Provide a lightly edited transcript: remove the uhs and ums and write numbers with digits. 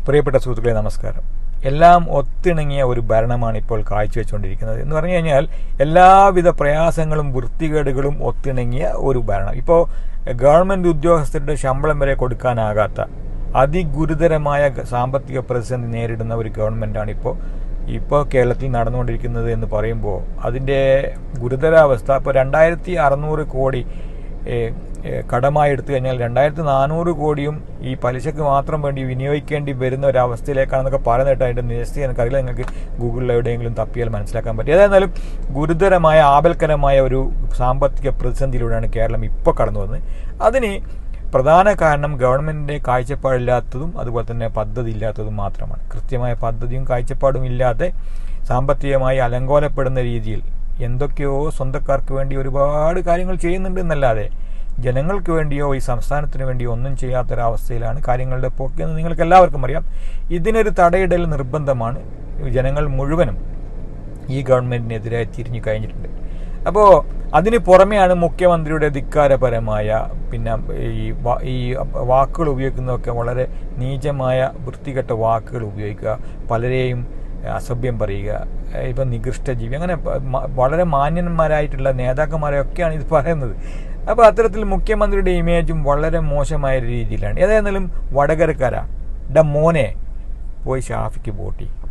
പ്രിയപ്പെട്ട സുഹൃത്തുക്കളെ നമസ്കാരം. എല്ലാം ഒത്തിണങ്ങിയ ഒരു ഭരണമാണ് ഇപ്പോൾ കാഴ്ചവെച്ചുകൊണ്ടിരിക്കുന്നത്. എന്ന് പറഞ്ഞു കഴിഞ്ഞാൽ എല്ലാവിധ പ്രയാസങ്ങളും വൃത്തികേടുകളും ഒത്തിണങ്ങിയ ഒരു ഭരണം. ഇപ്പോൾ ഗവൺമെൻറ് ഉദ്യോഗസ്ഥരുടെ ശമ്പളം വരെ കൊടുക്കാനാകാത്ത അതിഗുരുതരമായ സാമ്പത്തിക പ്രതിസന്ധി നേരിടുന്ന ഒരു ഗവൺമെൻറ്റാണ് ഇപ്പോൾ കേരളത്തിൽ നടന്നുകൊണ്ടിരിക്കുന്നത് എന്ന് പറയുമ്പോൾ അതിൻ്റെ ഗുരുതരാവസ്ഥ. ഇപ്പോൾ 2600 കോടി കടമായി എടുത്തു കഴിഞ്ഞാൽ 2400 കോടിയും ഈ പലിശക്ക് മാത്രം വേണ്ടി വിനിയോഗിക്കേണ്ടി വരുന്ന ഒരവസ്ഥയിലേക്കാണെന്നൊക്കെ പറയുന്നിട്ട് അതിൻ്റെ നിരസ്തി എനിക്കറിയില്ല. നിങ്ങൾക്ക് ഗൂഗിളിൽ എവിടെയെങ്കിലും തപ്പിയാൽ മനസ്സിലാക്കാൻ പറ്റും. ഏതായിരുന്നാലും ഗുരുതരമായ ആപൽക്കരമായ ഒരു സാമ്പത്തിക പ്രതിസന്ധിയിലൂടെയാണ് കേരളം ഇപ്പോൾ കടന്നു വന്നത്. അതിന് പ്രധാന കാരണം ഗവൺമെൻറ്റിൻ്റെ കാഴ്ചപ്പാടില്ലാത്തതും അതുപോലെ തന്നെ പദ്ധതി ഇല്ലാത്തതും മാത്രമാണ്. കൃത്യമായ പദ്ധതിയും കാഴ്ചപ്പാടും ഇല്ലാതെ സാമ്പത്തികമായി അലങ്കോലപ്പെടുന്ന രീതിയിൽ എന്തൊക്കെയോ സ്വന്തക്കാർക്ക് വേണ്ടി ഒരുപാട് കാര്യങ്ങൾ ചെയ്യുന്നുണ്ട് എന്നല്ലാതെ ജനങ്ങൾക്ക് വേണ്ടിയോ ഈ സംസ്ഥാനത്തിന് വേണ്ടിയോ ഒന്നും ചെയ്യാത്തൊരവസ്ഥയിലാണ് കാര്യങ്ങളുടെ പോക്കെന്ന് നിങ്ങൾക്ക് എല്ലാവർക്കും അറിയാം. ഇതിനൊരു തടയിടൽ നിർബന്ധമാണ്. ജനങ്ങൾ മുഴുവനും ഈ ഗവൺമെൻറ്റിനെതിരായി തിരിഞ്ഞു കഴിഞ്ഞിട്ടുണ്ട്. അപ്പോൾ അതിന് പുറമെയാണ് മുഖ്യമന്ത്രിയുടെ ധിക്കാരപരമായ ഈ വാക്കുകൾ ഉപയോഗിക്കുന്നതൊക്കെ വളരെ നീചമായ വൃത്തികെട്ട വാക്കുകൾ ഉപയോഗിക്കുക, പലരെയും അസഭ്യം പറയുക, ഇപ്പം നികൃഷ്ടജീവി, അങ്ങനെ വളരെ മാന്യന്മാരായിട്ടുള്ള നേതാക്കന്മാരെയൊക്കെയാണ് ഇത് പറയുന്നത്. അപ്പോൾ അത്തരത്തിൽ മുഖ്യമന്ത്രിയുടെ ഇമേജും വളരെ മോശമായ രീതിയിലാണ്. ഏതായിരുന്നാലും വടകരക്കാര മോനെ പോയി ഷാഫിക്ക് വോട്ട് ചെയ്യും.